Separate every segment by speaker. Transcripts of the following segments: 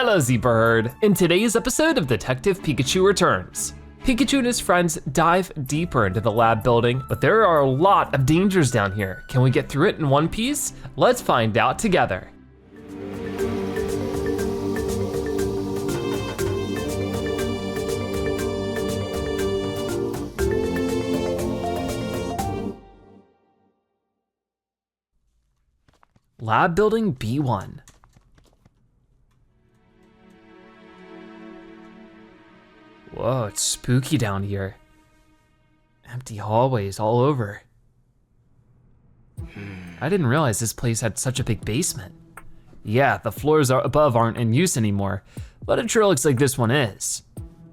Speaker 1: Hello Zebraherd. In today's episode of Detective Pikachu Returns, Pikachu and his friends dive deeper into the lab building, but there are a lot of dangers down here. Can we get through it in one piece? Let's find out together. Lab building B1. Whoa, it's spooky down here. Empty hallways all over. I didn't realize this place had such a big basement. Yeah, the floors above aren't in use anymore, but it sure looks like this one is.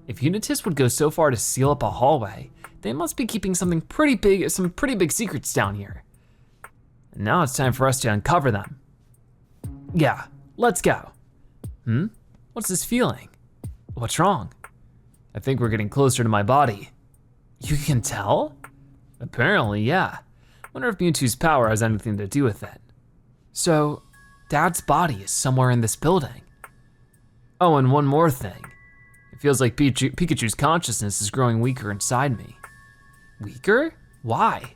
Speaker 1: If Unitas would go so far to seal up a hallway, they must be keeping some pretty big secrets down here. And now it's time for us to uncover them. Yeah, let's go. What's this feeling? What's wrong? I think we're getting closer to my body. You can tell? Apparently, yeah. Wonder if Mewtwo's power has anything to do with it. So, Dad's body is somewhere in this building. Oh, and one more thing. It feels like Pikachu's consciousness is growing weaker inside me. Weaker? Why?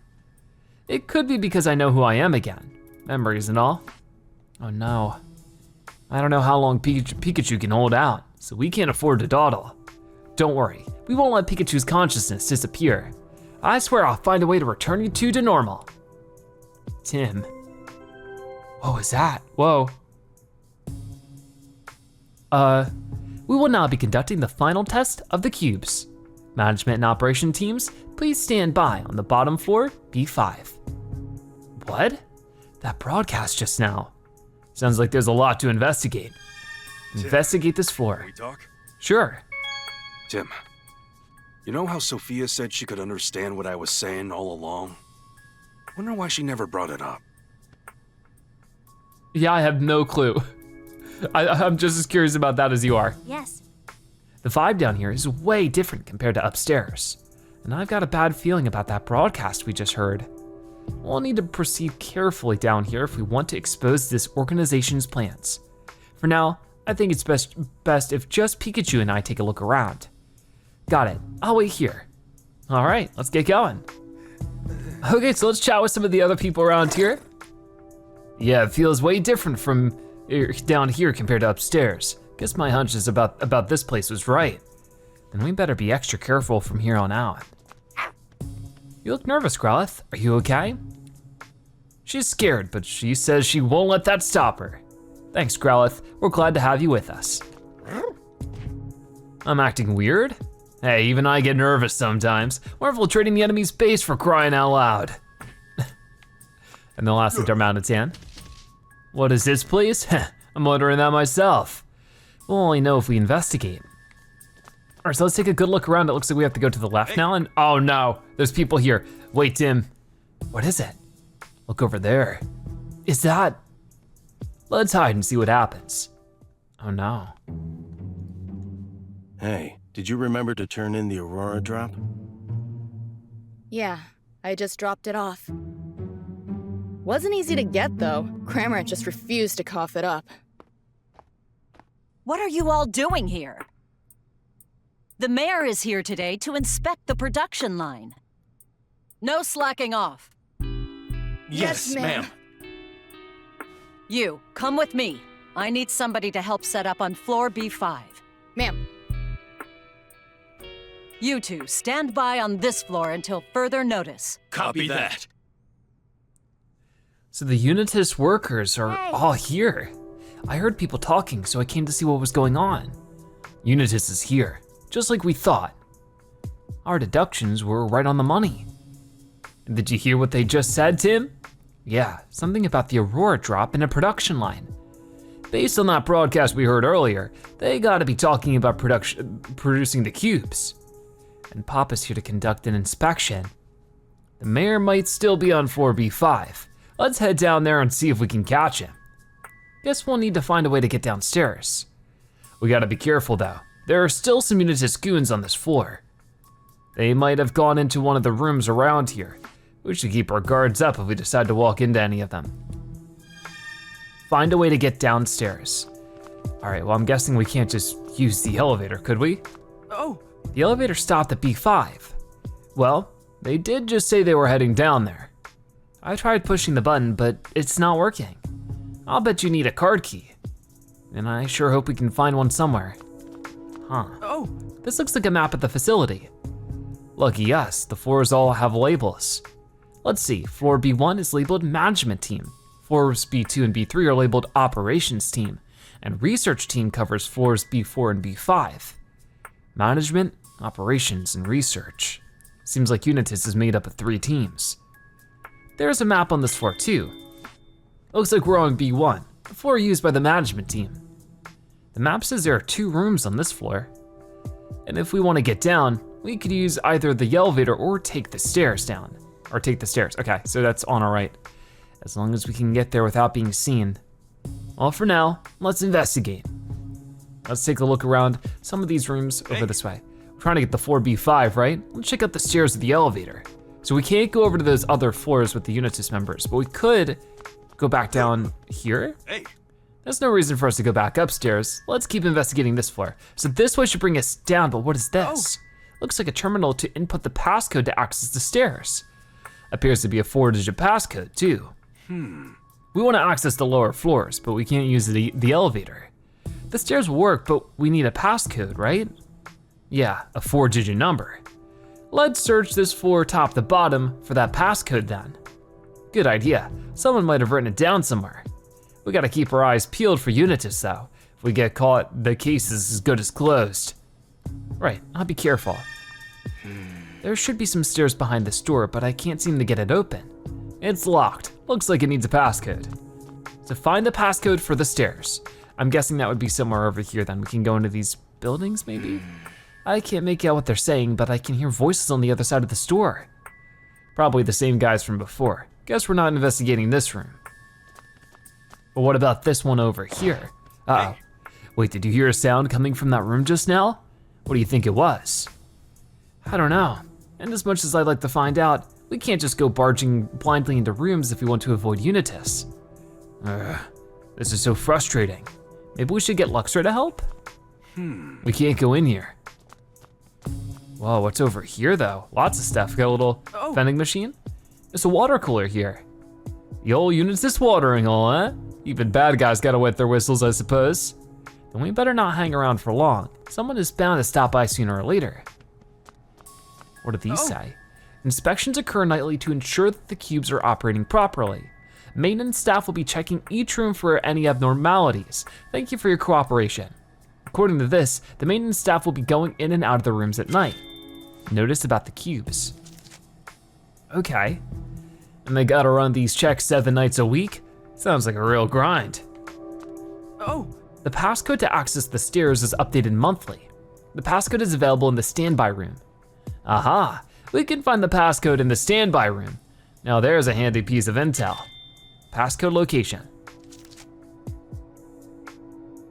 Speaker 1: It could be because I know who I am again. Memories and all. Oh no. I don't know how long Pikachu can hold out, so we can't afford to dawdle. Don't worry, we won't let Pikachu's consciousness disappear. I swear I'll find a way to return you two to normal. Tim. What was that? Whoa. We will now be conducting the final test of the cubes. Management and operation teams, please stand by on the bottom floor, B5. What? That broadcast just now. Sounds like there's a lot to investigate. Investigate this floor.
Speaker 2: Can we talk?
Speaker 1: Sure.
Speaker 2: Tim, you know how Sophia said she could understand what I was saying all along? Wonder why she never brought it up.
Speaker 1: Yeah, I have no clue. I'm just as curious about that as you are.
Speaker 3: Yes.
Speaker 1: The vibe down here is way different compared to upstairs. And I've got a bad feeling about that broadcast we just heard. We'll need to proceed carefully down here if we want to expose this organization's plans. For now, I think it's best if just Pikachu and I take a look around. Got it, I'll wait here. All right, let's get going. Okay, so let's chat with some of the other people around here. Yeah, it feels way different from down here compared to upstairs. Guess my hunch is about this place was right. Then we better be extra careful from here on out. You look nervous, Growlithe. Are you okay? She's scared, but she says she won't let that stop her. Thanks, Growlithe. We're glad to have you with us. I'm acting weird? Hey, even I get nervous sometimes. We're infiltrating the enemy's base for crying out loud. And the last Darmanitan. What is this place? I'm wondering that myself. We'll only know if we investigate. All right, so let's take a good look around. It looks like we have to go to the left now, and oh no, there's people here. Wait, Tim, what is it? Look over there. Is that? Let's hide and see what happens. Oh no.
Speaker 4: Hey, did you remember to turn in the Aurora drop?
Speaker 3: Yeah, I just dropped it off. Wasn't easy to get though. Cramorant just refused to cough it up.
Speaker 5: What are you all doing here? The mayor is here today to inspect the production line. No slacking off.
Speaker 3: Yes, ma'am.
Speaker 5: You, come with me. I need somebody to help set up on floor B5.
Speaker 3: Ma'am.
Speaker 5: You two, stand by on this floor until further notice.
Speaker 4: Copy that.
Speaker 1: So the Unitas workers are all here. I heard people talking, so I came to see what was going on. Unitas is here, just like we thought. Our deductions were right on the money. Did you hear what they just said, Tim? Yeah, something about the Aurora drop in a production line. Based on that broadcast we heard earlier, they gotta be talking about producing the cubes. And Papa's here to conduct an inspection. The mayor might still be on floor B5. Let's head down there and see if we can catch him. Guess we'll need to find a way to get downstairs. We gotta be careful though. There are still some Unitas goons on this floor. They might have gone into one of the rooms around here. We should keep our guards up if we decide to walk into any of them. Find a way to get downstairs. All right, well, I'm guessing we can't just use the elevator, could we?
Speaker 2: Oh,
Speaker 1: The elevator stopped at B5. Well, they did just say they were heading down there. I tried pushing the button, but it's not working. I'll bet you need a card key. And I sure hope we can find one somewhere. Huh.
Speaker 2: oh,
Speaker 1: This looks like a map of the facility. Lucky us, the floors all have labels. Let's see, floor B1 is labeled Management Team. Floors B2 and B3 are labeled Operations Team. And Research Team covers floors B4 and B5. Management, Operations, and Research. Seems like Unitas is made up of 3 teams. There's a map on this floor too. Looks like we're on B1, the floor used by the Management Team. The map says there are 2 rooms on this floor. And if we want to get down, we could use either the elevator or take the stairs down. Or take the stairs, okay, so that's on our right. As long as we can get there without being seen. Well, for now, let's investigate. Let's take a look around some of these rooms over this way. We're trying to get the floor B5, right? Let's check out the stairs of the elevator. So we can't go over to those other floors with the Unitas members, but we could go back down here.
Speaker 2: hey,
Speaker 1: There's no reason for us to go back upstairs. Let's keep investigating this floor. So this way should bring us down, but what is this? Looks like a terminal to input the passcode to access the stairs. Appears to be a 4-digit passcode too. We want to access the lower floors, but we can't use the elevator. The stairs will work, but we need a passcode, right? Yeah, a 4-digit number. Let's search this floor top to bottom for that passcode then. Good idea. Someone might have written it down somewhere. We gotta keep our eyes peeled for Unitas though. If we get caught, the case is as good as closed. Right, I'll be careful. There should be some stairs behind this door, but I can't seem to get it open. It's locked. Looks like it needs a passcode. So find the passcode for the stairs. I'm guessing that would be somewhere over here then. We can go into these buildings maybe? I can't make out what they're saying, but I can hear voices on the other side of the store. Probably the same guys from before. Guess we're not investigating this room. But what about this one over here? Uh-oh. Wait, did you hear a sound coming from that room just now? What do you think it was? I don't know. And as much as I'd like to find out, we can't just go barging blindly into rooms if we want to avoid Unitas. This is so frustrating. Maybe we should get Luxray to help? We can't go in here. Whoa, what's over here though? Lots of stuff. Got a little vending machine. There's a water cooler here. The old Unitas watering hole, huh? Even bad guys gotta wet their whistles, I suppose. Then we better not hang around for long. Someone is bound to stop by sooner or later. What do these say? Inspections occur nightly to ensure that the cubes are operating properly. Maintenance staff will be checking each room for any abnormalities. Thank you for your cooperation. According to this, the maintenance staff will be going in and out of the rooms at night. Notice about the cubes. Okay. And they gotta run these checks 7 nights a week? Sounds like a real grind. The passcode to access the stairs is updated monthly. The passcode is available in the standby room. Aha, we can find the passcode in the standby room. Now there's a handy piece of intel. Passcode location.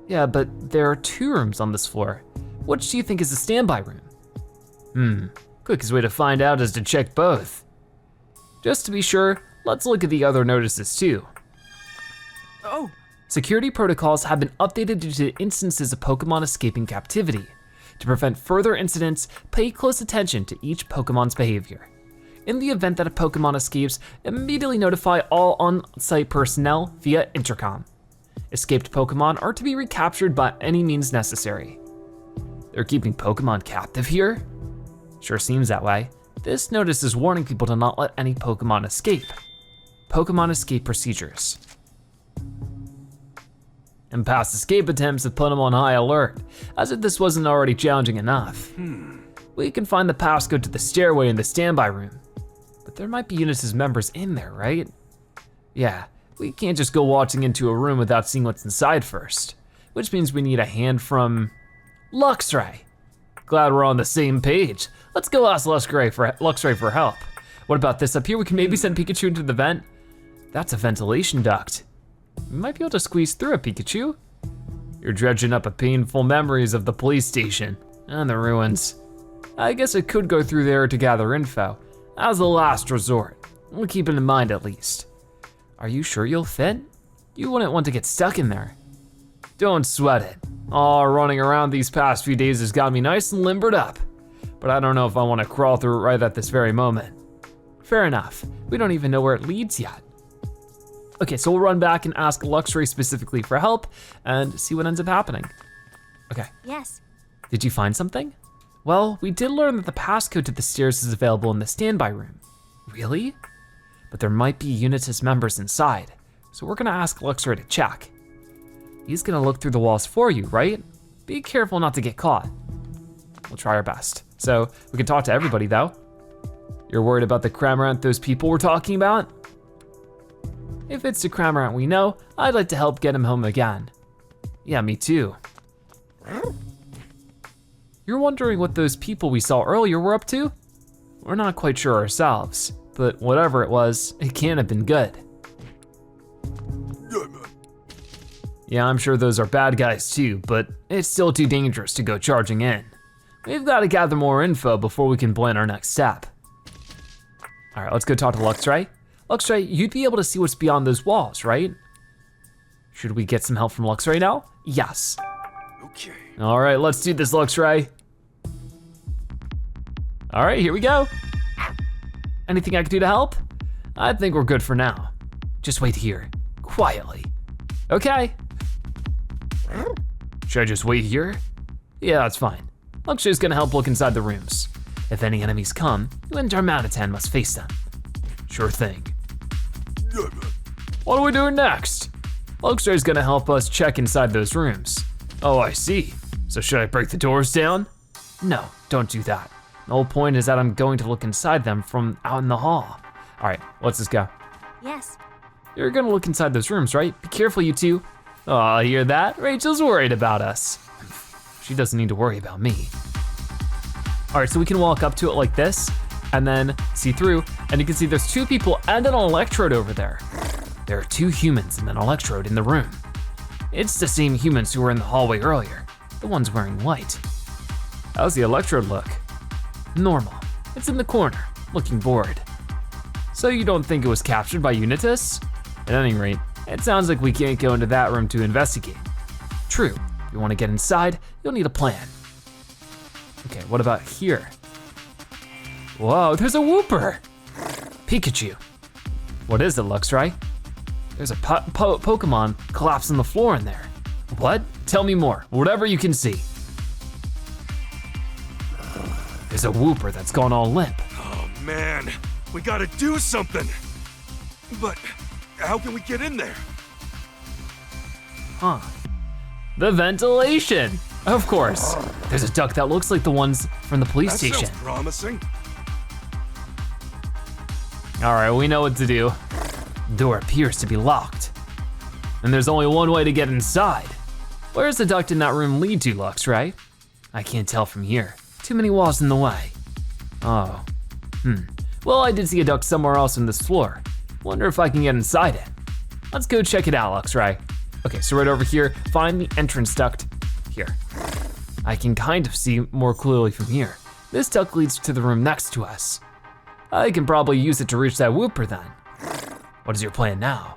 Speaker 1: Yeah, but there are 2 rooms on this floor. Which do you think is the standby room? Quickest way to find out is to check both. Just to be sure, let's look at the other notices too. Security protocols have been updated due to instances of Pokemon escaping captivity. To prevent further incidents, pay close attention to each Pokemon's behavior. In the event that a Pokemon escapes, immediately notify all on-site personnel via intercom. Escaped Pokemon are to be recaptured by any means necessary. They're keeping Pokemon captive here? Sure seems that way. This notice is warning people to not let any Pokemon escape. Pokemon escape procedures. And past escape attempts have put them on high alert, as if this wasn't already challenging enough. We can find the passcode to the stairway in the standby room, but there might be Unitas members in there, right? Yeah, we can't just go waltzing into a room without seeing what's inside first, which means we need a hand from Luxray. Glad we're on the same page. Let's go ask Luxray for help. What about this up here? We can maybe send Pikachu into the vent. That's a ventilation duct. We might be able to squeeze through it, Pikachu. You're dredging up painful memories of the police station and the ruins. I guess I could go through there to gather info, as a last resort. We'll keep it in mind at least. Are you sure you'll fit? You wouldn't want to get stuck in there. Don't sweat it. Oh, running around these past few days has got me nice and limbered up. But I don't know if I want to crawl through it right at this very moment. Fair enough, we don't even know where it leads yet. Okay, so we'll run back and ask Luxray specifically for help and see what ends up happening. Okay.
Speaker 6: Yes.
Speaker 1: Did you find something? Well, we did learn that the passcode to the stairs is available in the standby room. Really? But there might be Unitas members inside, so we're gonna ask Luxray to check. He's gonna look through the walls for you, right? Be careful not to get caught. We'll try our best. So we can talk to everybody though. You're worried about the Cramorant those people were talking about? If it's the Cramorant we know, I'd like to help get him home again. Yeah, me too. You're wondering what those people we saw earlier were up to? We're not quite sure ourselves, but whatever it was, it can't have been good. Yeah, I'm sure those are bad guys too, but it's still too dangerous to go charging in. We've got to gather more info before we can plan our next step. All right, let's go talk to Luxray. Luxray, you'd be able to see what's beyond those walls, right? Should we get some help from Luxray now? Yes.
Speaker 2: Okay.
Speaker 1: All right, let's do this, Luxray. All right, here we go. Anything I can do to help? I think we're good for now. Just wait here, quietly. Okay. Should I just wait here? Yeah, that's fine. Luxray's gonna help look inside the rooms. If any enemies come, you and Darmanitan must face them. Sure thing. What are we doing next? Luxray's gonna help us check inside those rooms. Oh, I see. So should I break the doors down? No, don't do that. The whole point is that I'm going to look inside them from out in the hall. All right, let's just go.
Speaker 6: Yes.
Speaker 1: You're gonna look inside those rooms, right? Be careful, you two. Oh, hear that? Rachel's worried about us. She doesn't need to worry about me. All right, so we can walk up to it like this and then see through, and you can see there's two people and an Electrode over there. There are two humans and an Electrode in the room. It's the same humans who were in the hallway earlier, the ones wearing white. How's the Electrode look? Normal. It's in the corner, looking bored. So you don't think it was captured by Unitas? At any rate, it sounds like we can't go into that room to investigate. True, if you want to get inside, you'll need a plan. Okay, what about here? Whoa, there's a Wooper! Pikachu. What is it, Luxray? There's a Pokemon collapsed on the floor in there. What? Tell me more, whatever you can see. There's a Wooper that's gone all limp.
Speaker 2: Oh man, we gotta do something. But how can we get in there?
Speaker 1: Huh. The ventilation! Of course. There's a duct that looks like the ones from the police
Speaker 2: That
Speaker 1: station.
Speaker 2: sounds promising.
Speaker 1: All right, we know what to do. The door appears to be locked. And there's only one way to get inside. Where's the duct in that room lead to, Luxray? I can't tell from here. Too many walls in the way. Oh, Well, I did see a duct somewhere else on this floor. Wonder if I can get inside it. Let's go check it out, Luxray. Okay, so right over here, find the entrance duct here. I can kind of see more clearly from here. This duct leads to the room next to us. I can probably use it to reach that Wooper then. What is your plan now?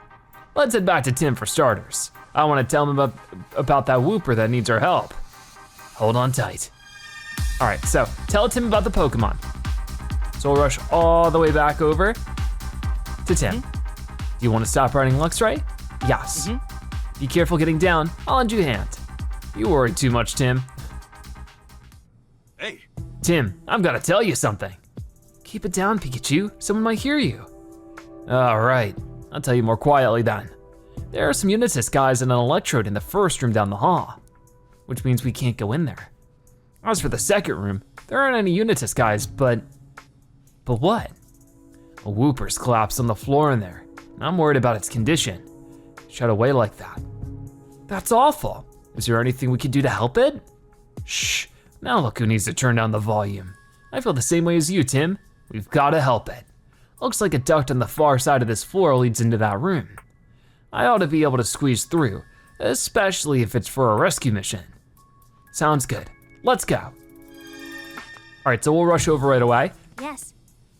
Speaker 1: Let's head back to Tim for starters. I want to tell him about that Wooper that needs our help. Hold on tight. All right, so tell Tim about the Pokemon. So we'll rush all the way back over to Tim. Do you want to stop riding Luxray? Yes. Be careful getting down, I'll lend you a hand. You worry too much, Tim.
Speaker 2: Hey,
Speaker 1: Tim, I've got to tell you something. Keep it down, Pikachu, someone might hear you. All right, I'll tell you more quietly then. There are some Unitas guys and an Electrode in the first room down the hall, which means we can't go in there. As for the second room, there aren't any Unitas guys, but what? A Wooper's collapsed on the floor in there, and I'm worried about its condition. Shut away like that. That's awful. Is there anything we can do to help it? Shh, now look who needs to turn down the volume. I feel the same way as you, Tim. We've gotta help it. Looks like a duct on the far side of this floor leads into that room. I ought to be able to squeeze through, especially if it's for a rescue mission. Sounds good, let's go. All right, so we'll rush over right away.
Speaker 6: Yes.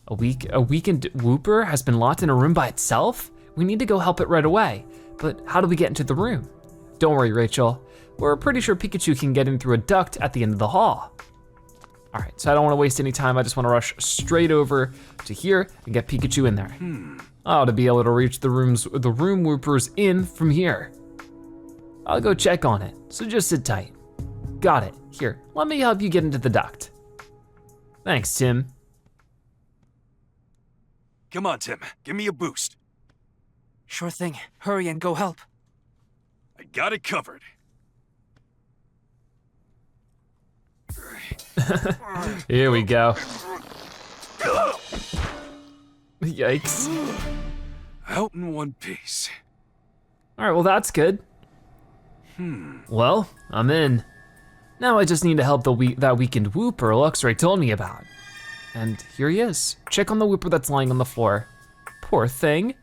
Speaker 1: A weakened Wooper has been locked in a room by itself? We need to go help it right away, but how do we get into the room? Don't worry, Rachel. we're pretty sure Pikachu can get in through a duct at the end of the hall. All right, so I don't wanna waste any time. I just wanna rush straight over to here and get Pikachu in there. Oh, to be able to reach the room Wooper's in from here. I'll go check on it, so just sit tight. Got it, here, let me help you get into the duct. Thanks, Tim.
Speaker 2: Come on, Tim, give me a boost.
Speaker 6: Sure thing. Hurry and go help.
Speaker 2: I got it covered.
Speaker 1: Here we go. Yikes.
Speaker 2: Out in one piece.
Speaker 1: All right, well that's good. Well, I'm in. Now I just need to help that weakened Wooper Luxray told me about. And here he is. Check on the Wooper that's lying on the floor. Poor thing.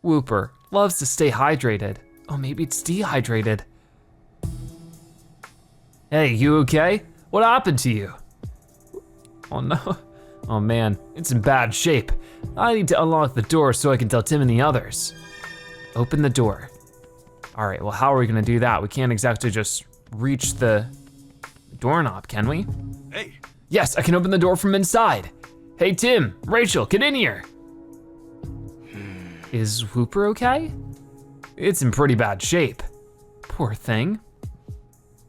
Speaker 1: Wooper loves to stay hydrated. Oh, maybe it's dehydrated. Hey, you okay? What happened to you? Oh no, oh man, it's in bad shape. I need to unlock the door so I can tell Tim and the others. Open the door. All right, well, how are we gonna do that? We can't exactly just reach the doorknob, can we?
Speaker 2: Hey,
Speaker 1: Yes, I can open the door from inside. Hey Tim, Rachel, get in here. Is Wooper okay? It's in pretty bad shape. Poor thing.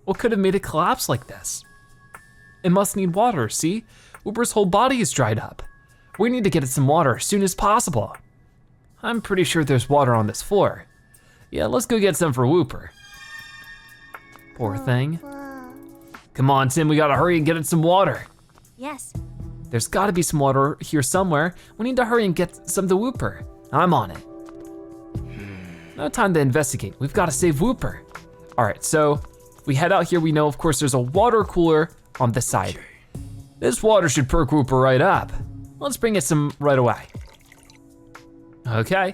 Speaker 1: What could have made it collapse like this? It must need water, see? Wooper's whole body is dried up. We need to get it some water as soon as possible. I'm pretty sure there's water on this floor. Yeah, let's go get some for Wooper. Poor thing. Come on, Tim, we gotta hurry and get it some water.
Speaker 7: Yes.
Speaker 1: There's gotta be some water here somewhere. We need to hurry and get some to Wooper. I'm on it. No time to investigate. We've gotta save Wooper. All right, so we head out here. We know, of course, there's a water cooler on this side. This water should perk Wooper right up. Let's bring it some right away. Okay.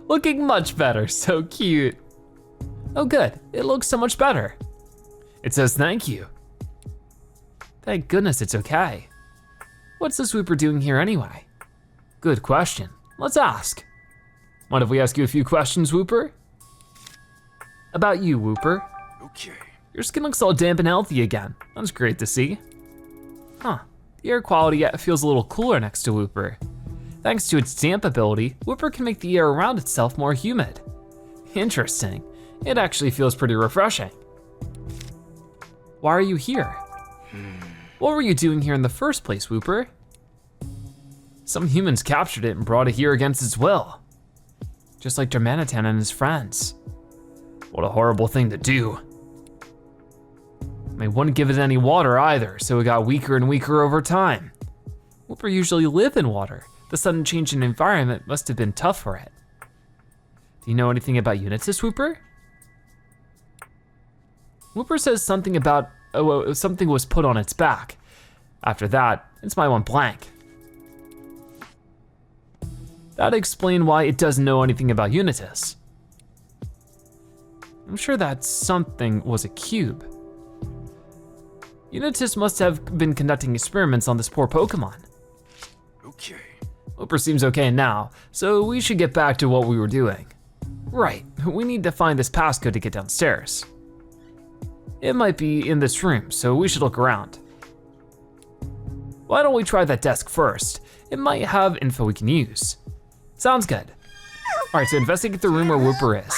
Speaker 1: Looking much better, so cute. Oh good, it looks so much better. It says thank you. Thank goodness it's okay. What's this Wooper doing here anyway? Good question, let's ask. Mind if we ask you a few questions, Wooper? About you, Wooper.
Speaker 2: okay.
Speaker 1: Your skin looks all damp and healthy again. That's great to see. Huh, the air quality feels a little cooler next to Wooper. Thanks to its damp ability, Wooper can make the air around itself more humid. Interesting, it actually feels pretty refreshing. Why are you here? What were you doing here in the first place, Wooper? Some humans captured it and brought it here against its will. Just like Darmanitan and his friends. What a horrible thing to do. They wouldn't give it any water either, so it got weaker and weaker over time. Wooper usually live in water. The sudden change in environment must have been tough for it. Do you know anything about Unitas, Wooper? Wooper says something about, something was put on its back. After that, its mind went blank. That'd explain why it doesn't know anything about Unitas. I'm sure that something was a cube. Unitas must have been conducting experiments on this poor Pokemon.
Speaker 2: Okay.
Speaker 1: Wooper seems okay now, so we should get back to what we were doing. Right, we need to find this passcode to get downstairs. It might be in this room, so we should look around. Why don't we try that desk first? It might have info we can use. Sounds good. All right, so investigate the room where Wooper is.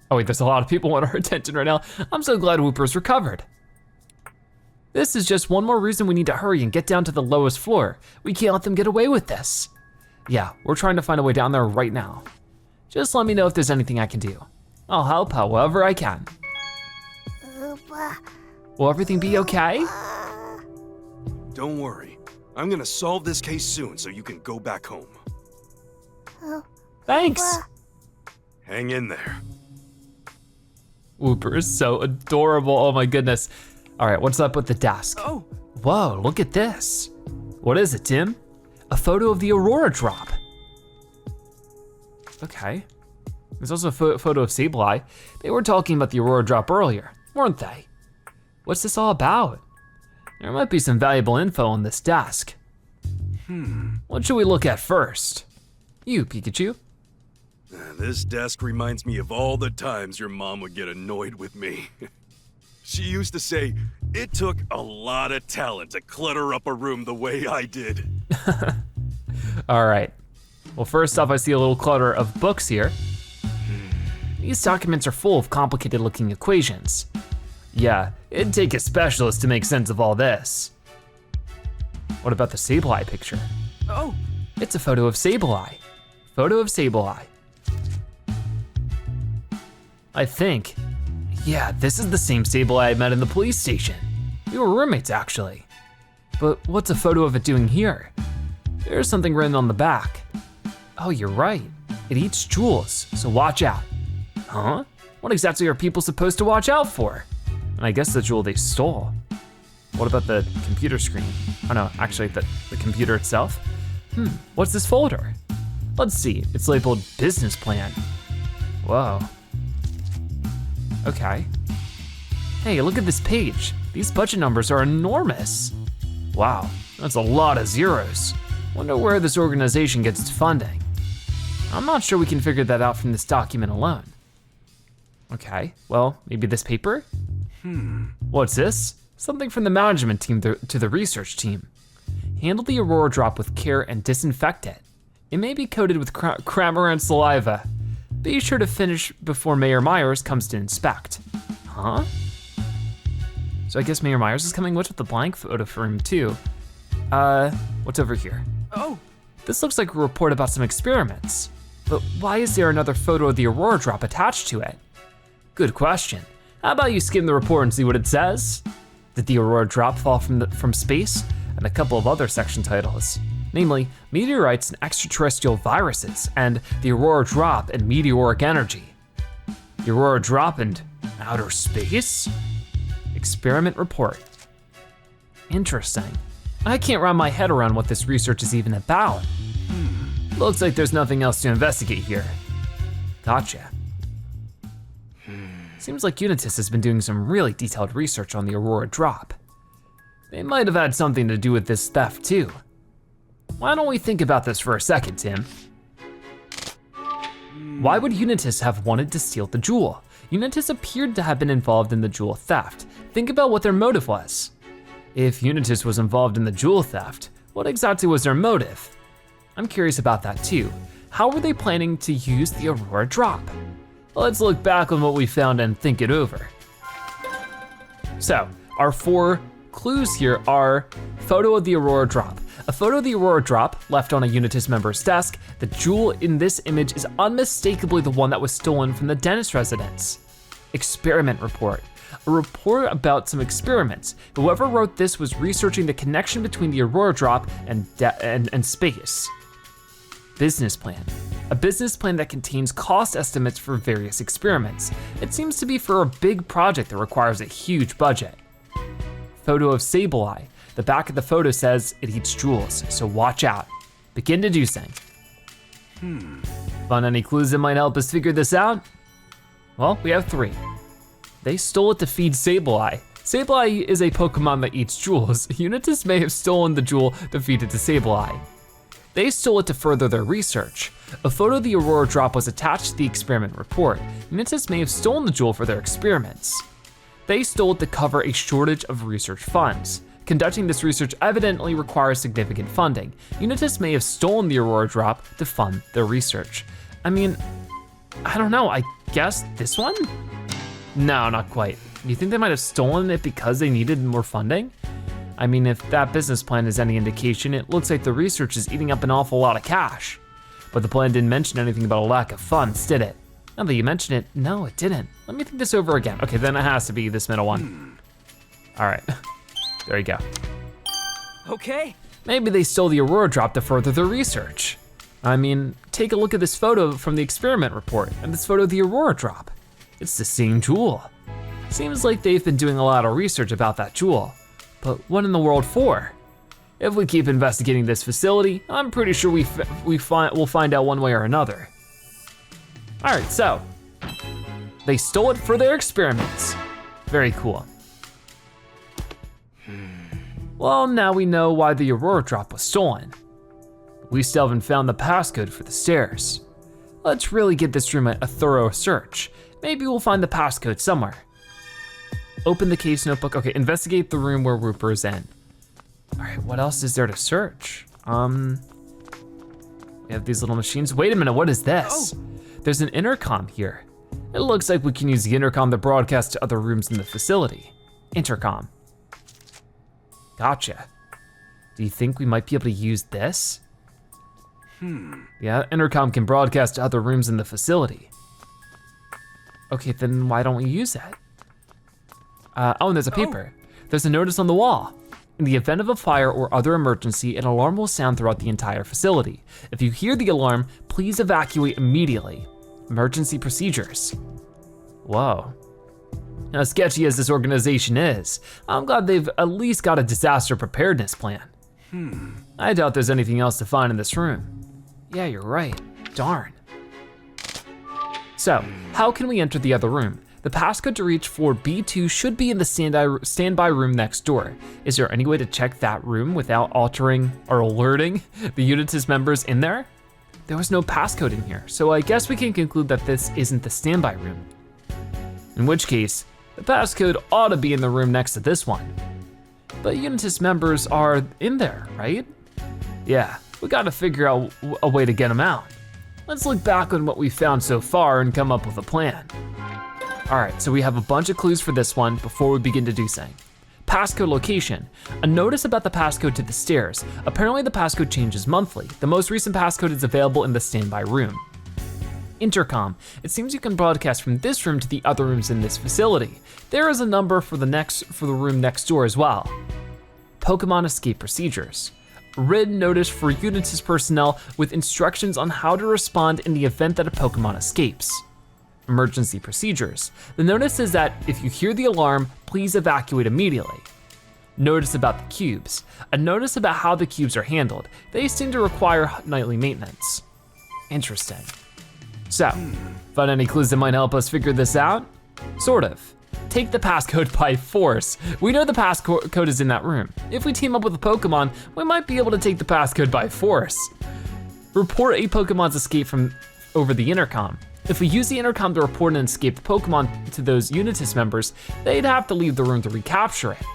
Speaker 1: Oh wait, there's a lot of people want our attention right now. I'm so glad Wooper's recovered. This is just one more reason we need to hurry and get down to the lowest floor. We can't let them get away with this. Yeah, we're trying to find a way down there right now. Just let me know if there's anything I can do. I'll help however I can. Will everything be okay?
Speaker 2: Don't worry. I'm gonna solve this case soon so you can go back home.
Speaker 1: Thanks.
Speaker 2: Hang in there.
Speaker 1: Wooper is so adorable, oh my goodness. All right, what's up with the desk?
Speaker 6: Oh,
Speaker 1: Whoa, look at this. What is it, Tim? A photo of the Aurora Drop. Okay. There's also a photo of Sableye. They were talking about the Aurora Drop earlier, weren't they? What's this all about? There might be some valuable info on this desk. What should we look at first? You, Pikachu.
Speaker 2: This desk reminds me of all the times your mom would get annoyed with me. She used to say, it took a lot of talent to clutter up a room the way I did.
Speaker 1: All right. Well, first off, I see a little clutter of books here. These documents are full of complicated looking equations. Yeah, it'd take a specialist to make sense of all this. What about the Sableye picture?
Speaker 6: Oh,
Speaker 1: It's a photo of Sableye. Photo of Sableye. I think, yeah, this is the same Sableye I met in the police station. We were roommates actually. But what's a photo of it doing here? There's something written on the back. Oh, you're right. It eats jewels, so watch out. Huh? What exactly are people supposed to watch out for? And I guess the jewel they stole. What about the computer screen? Oh no, actually the computer itself? What's this folder? Let's see, it's labeled business plan. Whoa. Okay. Hey, look at this page. These budget numbers are enormous. Wow, that's a lot of zeros. Wonder where this organization gets its funding. I'm not sure we can figure that out from this document alone. Okay, well, maybe this paper? What's this? Something from the management team to the research team. Handle the Aurora drop with care and disinfect it. It may be coated with Cramer and saliva. Be sure to finish before Mayor Myers comes to inspect. Huh? So I guess Mayor Myers is coming with the blank photo frame too. What's over here?
Speaker 6: oh,
Speaker 1: This looks like a report about some experiments. But why is there another photo of the Aurora drop attached to it? Good question. How about you skim the report and see what it says? Did the Aurora drop fall from space? And a couple of other section titles, namely meteorites and extraterrestrial viruses, and the Aurora drop and meteoric energy. The Aurora drop and outer space? Experiment report. Interesting. I can't wrap my head around what this research is even about. Looks like there's nothing else to investigate here. Gotcha. Seems like Unitas has been doing some really detailed research on the Aurora drop. They might have had something to do with this theft too. Why don't we think about this for a second, Tim? Why would Unitas have wanted to steal the jewel? Unitas appeared to have been involved in the jewel theft. Think about what their motive was. If Unitas was involved in the jewel theft, what exactly was their motive? I'm curious about that too. How were they planning to use the Aurora drop? Let's look back on what we found and think it over. So, our 4 clues here are photo of the Aurora drop. A photo of the Aurora drop left on a Unitas member's desk. The jewel in this image is unmistakably the one that was stolen from the dentist residence. Experiment report. A report about some experiments. Whoever wrote this was researching the connection between the Aurora drop and space. Business plan. A business plan that contains cost estimates for various experiments. It seems to be for a big project that requires a huge budget. Photo of Sableye. The back of the photo says it eats jewels, so watch out. Begin deducing. Find any clues that might help us figure this out? Well, we have 3. They stole it to feed Sableye. Sableye is a Pokemon that eats jewels. Unitas may have stolen the jewel to feed it to Sableye. They stole it to further their research. A photo of the Aurora drop was attached to the experiment report. Unitas may have stolen the jewel for their experiments. They stole it to cover a shortage of research funds. Conducting this research evidently requires significant funding. Unitas may have stolen the Aurora drop to fund their research. I mean, I don't know, I guess this one? No, not quite. You think they might have stolen it because they needed more funding? I mean, if that business plan is any indication, it looks like the research is eating up an awful lot of cash. But the plan didn't mention anything about a lack of funds, did it? Now that you mention it, no, it didn't. Let me think this over again. Okay, then it has to be this middle one. All right, there you go.
Speaker 6: okay.
Speaker 1: Maybe they stole the Aurora drop to further their research. I mean, take a look at this photo from the experiment report and this photo of the Aurora drop. It's the same jewel. Seems like they've been doing a lot of research about that jewel, but what in the world for? If we keep investigating this facility, I'm pretty sure we'll find out one way or another. All right, so they stole it for their experiments. Very cool. Well, now we know why the Aurora drop was stolen. We still haven't found the passcode for the stairs. Let's really give this room a thorough search. Maybe we'll find the passcode somewhere. Open the case notebook. Okay, investigate the room where Wooper is in. All right, what else is there to search? We have these little machines. Wait a minute, what is this? There's an intercom here. It looks like we can use the intercom to broadcast to other rooms in the facility. Intercom. Gotcha. Do you think we might be able to use this? Yeah, intercom can broadcast to other rooms in the facility. Okay, then why don't we use that? Oh, and there's a paper. There's a notice on the wall. In the event of a fire or other emergency, an alarm will sound throughout the entire facility. If you hear the alarm, please evacuate immediately. Emergency procedures. Whoa. As sketchy as this organization is, I'm glad they've at least got a disaster preparedness plan. I doubt there's anything else to find in this room. Yeah, you're right, darn. So, how can we enter the other room? The passcode to reach floor B2 should be in the standby room next door. Is there any way to check that room without altering or alerting the Unitas members in there? There was no passcode in here, so I guess we can conclude that this isn't the standby room. In which case, the passcode ought to be in the room next to this one. But Unitas members are in there, right? Yeah, we gotta figure out a way to get them out. Let's look back on what we found so far and come up with a plan. All right, so we have a bunch of clues for this one before we begin deducing. Passcode location. A notice about the passcode to the stairs. Apparently the passcode changes monthly. The most recent passcode is available in the standby room. Intercom. It seems you can broadcast from this room to the other rooms in this facility. There is a number for the room next door as well. Pokemon escape procedures. Written notice for Unitas personnel with instructions on how to respond in the event that a Pokemon escapes. Emergency procedures. The notice is that if you hear the alarm, please evacuate immediately. Notice about the cubes. A notice about how the cubes are handled. They seem to require nightly maintenance. Interesting. So, found any clues that might help us figure this out? Sort of. Take the passcode by force. We know the passcode is in that room. If we team up with a Pokemon, we might be able to take the passcode by force. Report a Pokemon's escape from over the intercom. If we use the intercom to report an escaped Pokemon to those Unitas members, they'd have to leave the room to recapture it.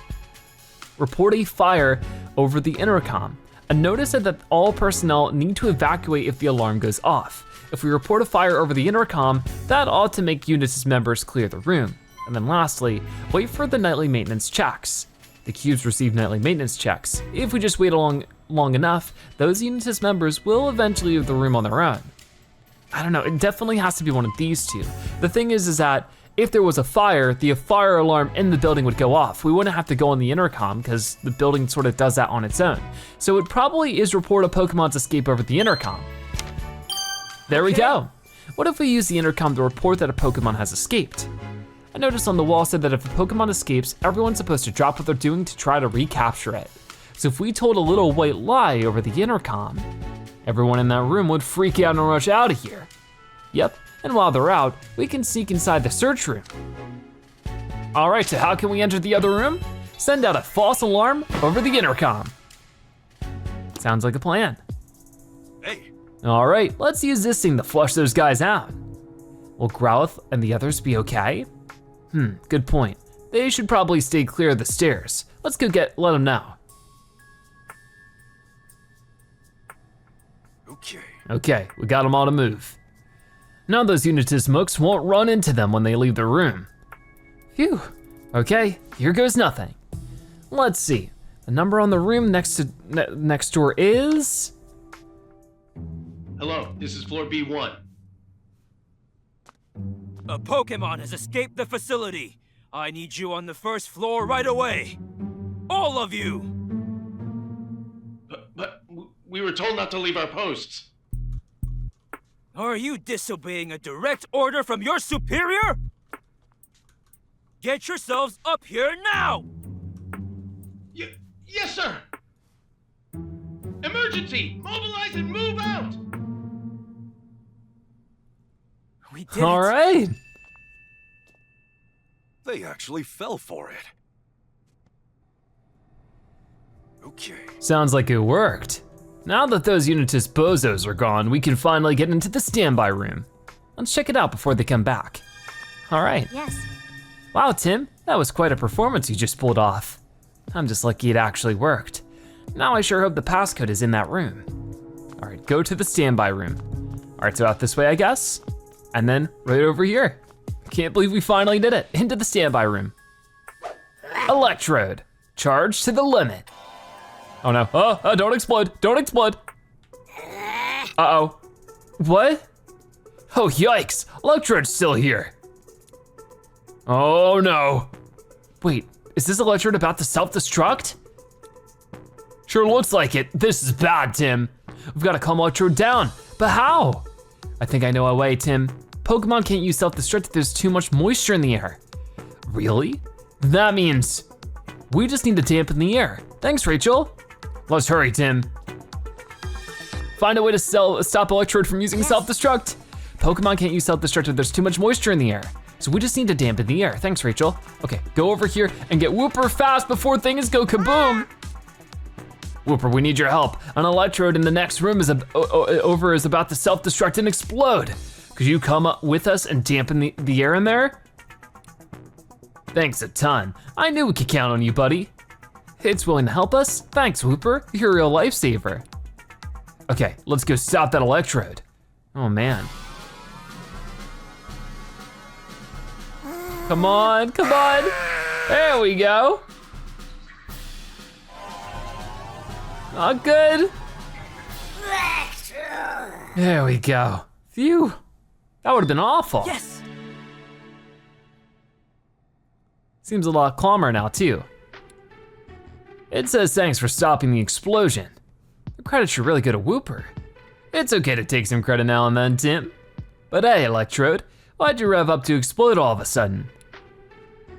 Speaker 1: Report a fire over the intercom. A notice said that all personnel need to evacuate if the alarm goes off. If we report a fire over the intercom, that ought to make Unitas members clear the room. And then lastly, wait for the nightly maintenance checks. The cubes receive nightly maintenance checks. If we just wait long enough, those Unitas members will eventually leave the room on their own. I don't know, it definitely has to be one of these two. The thing is that if there was a fire, the fire alarm in the building would go off. We wouldn't have to go on the intercom because the building sort of does that on its own. So it probably is report a Pokemon's escape over the intercom. There we go. What if we use the intercom to report that a Pokemon has escaped? A notice on the wall said that if a Pokemon escapes, everyone's supposed to drop what they're doing to try to recapture it. So if we told a little white lie over the intercom, everyone in that room would freak out and rush out of here. Yep, and while they're out, we can sneak inside the search room. All right, so how can we enter the other room? Send out a false alarm over the intercom. Sounds like a plan.
Speaker 2: Hey.
Speaker 1: All right, let's use this thing to flush those guys out. Will Growlithe and the others be okay? Good point. They should probably stay clear of the stairs. Let's go let them know. Okay, we got them all to move. Now those Unitas mooks won't run into them when they leave the room. Phew, okay, here goes nothing. Let's see, the number on the room next door is?
Speaker 7: Hello, this is floor B1.
Speaker 6: A Pokemon has escaped the facility. I need you on the first floor right away. All of you!
Speaker 7: But we were told not to leave our posts.
Speaker 6: Are you disobeying a direct order from your superior? Get yourselves up here now!
Speaker 7: Yes, sir! Emergency! Mobilize and move out!
Speaker 6: We did
Speaker 1: All
Speaker 6: it.
Speaker 1: right.
Speaker 2: They actually fell for it. Okay.
Speaker 1: Sounds like it worked. Now that those Unitas bozos are gone, we can finally get into the standby room. Let's check it out before they come back. All right.
Speaker 5: Yes.
Speaker 1: Wow, Tim, that was quite a performance you just pulled off. I'm just lucky it actually worked. Now I sure hope the passcode is in that room. All right, go to the standby room. All right, so out this way, I guess. And then right over here. Can't believe we finally did it, into the standby room. Electrode, charge to the limit. Oh no, oh, don't explode, don't explode. Uh-oh, what? Oh yikes, Electrode's still here. Oh no. Wait, is this Electrode about to self-destruct? Sure looks like it. This is bad, Tim. We've got to calm Electrode down, but how? I think I know a way, Tim. Pokemon can't use self-destruct if there's too much moisture in the air. Really? That means we just need to dampen the air. Thanks, Rachel. Let's hurry, Tim. Find a way to stop Electrode from using self-destruct. Pokemon can't use self-destruct if there's too much moisture in the air. So we just need to dampen the air. Thanks, Rachel. Okay, go over here and get Wooper fast before things go kaboom. Wooper, we need your help. An Electrode in the next room is about to self-destruct and explode. Could you come up with us and dampen the air in there? Thanks a ton. I knew we could count on you, buddy. It's willing to help us? Thanks, Wooper. You're a real lifesaver. Okay, let's go stop that Electrode. Oh man. Come on, come on. There we go. Not good. There we go. Phew. That would have been awful.
Speaker 6: Yes!
Speaker 1: Seems a lot calmer now too. It says thanks for stopping the explosion. The credit should really go to Wooper. It's okay to take some credit now and then, Tim. But hey, Electrode, why'd you rev up to explode all of a sudden?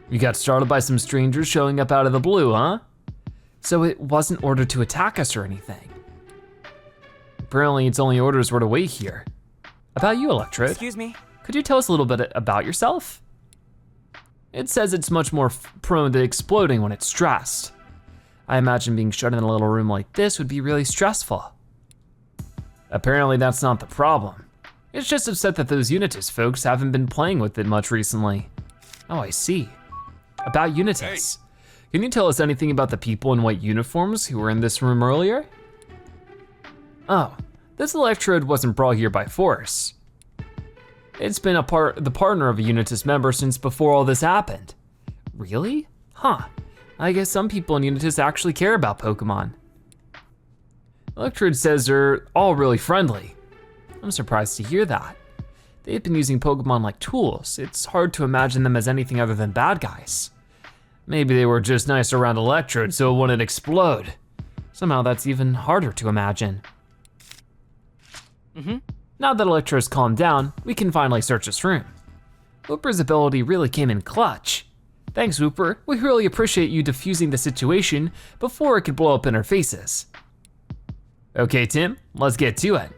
Speaker 1: You got startled by some strangers showing up out of the blue, huh? So it wasn't ordered to attack us or anything. Apparently its only orders were to wait here. About you, Electrode.
Speaker 6: Excuse me?
Speaker 1: Could you tell us a little bit about yourself? It says it's much more prone to exploding when it's stressed. I imagine being shut in a little room like this would be really stressful. Apparently that's not the problem. It's just upset that those Unitas folks haven't been playing with it much recently. Oh, I see. About Unitas. Can you tell us anything about the people in white uniforms who were in this room earlier? Oh, this Electrode wasn't brought here by force. It's been the partner of a Unitas member since before all this happened. Really? Huh. I guess some people in Unitas actually care about Pokemon. Electrode says they're all really friendly. I'm surprised to hear that. They've been using Pokemon like tools. It's hard to imagine them as anything other than bad guys. Maybe they were just nice around Electrode so it wouldn't explode. Somehow that's even harder to imagine. Now that Electrode's calmed down, we can finally search this room. Wooper's ability really came in clutch. Thanks, Wooper. We really appreciate you defusing the situation before it could blow up in our faces. Okay, Tim, let's get to it.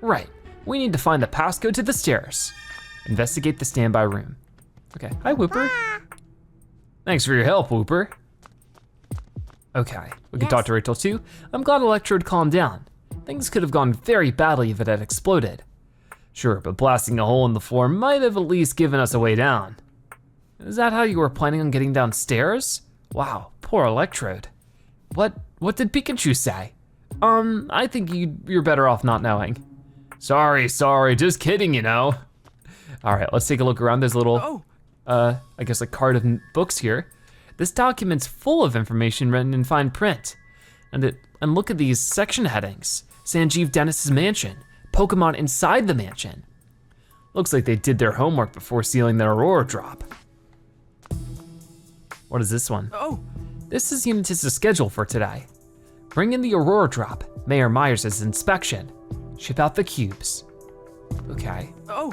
Speaker 1: Right, we need to find the passcode to the stairs. Investigate the standby room. Okay, hi, Wooper. Thanks for your help, Wooper. Okay, we can talk to Rachel too. I'm glad Electrode calmed down. Things could have gone very badly if it had exploded. Sure, but blasting a hole in the floor might have at least given us a way down. Is that how you were planning on getting downstairs? Wow, poor Electrode. What did Pikachu say? I think you're better off not knowing. Sorry, just kidding, you know. All right, let's take a look around. There's a little, I guess a card of books here. This document's full of information written in fine print. And look at these section headings. Sanjeev Dennis's mansion, Pokemon inside the mansion. Looks like they did their homework before sealing their Aurora drop. What is this one?
Speaker 6: Oh,
Speaker 1: This is Unitas' schedule for today. Bring in the Aurora drop, Mayor Myers' inspection. Ship out the cubes. Okay.
Speaker 6: oh,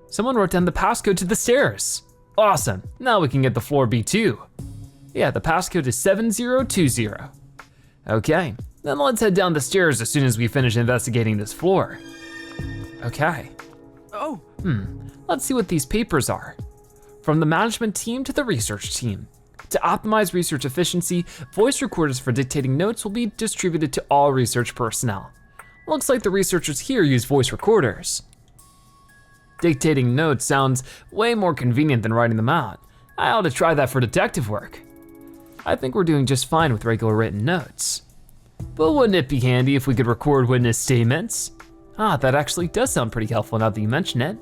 Speaker 1: Someone wrote down the passcode to the stairs. Awesome, now we can get the floor B2. Yeah, the passcode is 7020. Okay, then let's head down the stairs as soon as we finish investigating this floor. Okay,
Speaker 6: oh.
Speaker 1: let's see what these papers are. From the management team to the research team. To optimize research efficiency, voice recorders for dictating notes will be distributed to all research personnel. Looks like the researchers here use voice recorders. Dictating notes sounds way more convenient than writing them out. I ought to try that for detective work. I think we're doing just fine with regular written notes. But wouldn't it be handy if we could record witness statements? Ah, that actually does sound pretty helpful now that you mention it.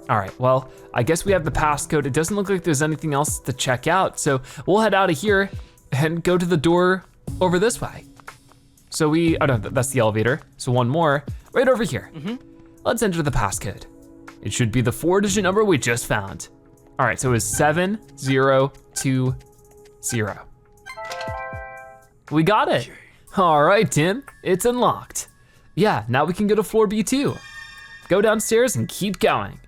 Speaker 1: All right, well, I guess we have the passcode. It doesn't look like there's anything else to check out, so we'll head out of here and go to the door over this way. So oh no, that's the elevator. So one more, right over here. Let's enter the passcode. It should be the 4-digit number we just found. All right, so it's 7020. We got it. All right, Tim, it's unlocked. Yeah, now we can go to floor B2. Go downstairs and keep going.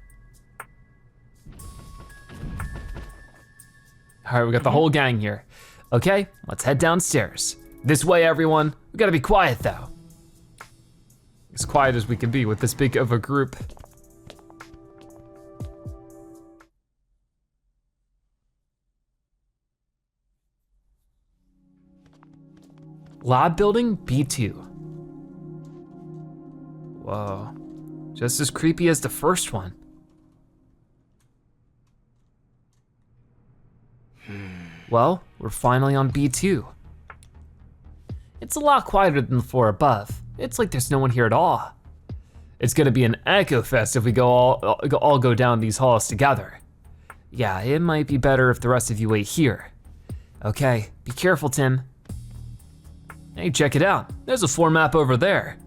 Speaker 1: All right, we got the whole gang here. Okay, let's head downstairs. This way, everyone. We gotta be quiet though. As quiet as we can be with this big of a group. Lab building B2. Whoa, just as creepy as the first one. Well, we're finally on B2. It's a lot quieter than the floor above. It's like there's no one here at all. It's gonna be an echo fest if we all go down these halls together. Yeah, it might be better if the rest of you wait here. Okay, be careful, Tim. Hey, check it out. There's a floor map over there.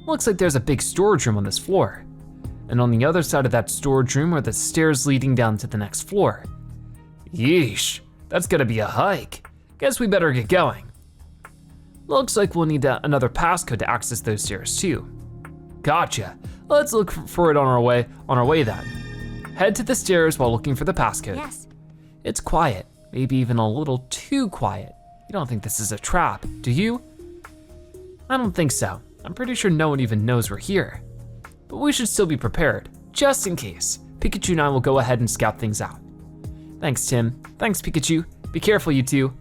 Speaker 1: Looks like there's a big storage room on this floor. And on the other side of that storage room are the stairs leading down to the next floor. Yeesh, that's gonna be a hike. Guess we better get going. Looks like we'll need another passcode to access those stairs too. Gotcha, let's look for it on our way then. Head to the stairs while looking for the passcode.
Speaker 8: Yes.
Speaker 1: It's quiet, maybe even a little too quiet. You don't think this is a trap, do you? I don't think so. I'm pretty sure no one even knows we're here. But we should still be prepared, just in case. Pikachu and I will go ahead and scout things out. Thanks, Tim. Thanks, Pikachu. Be careful, you two.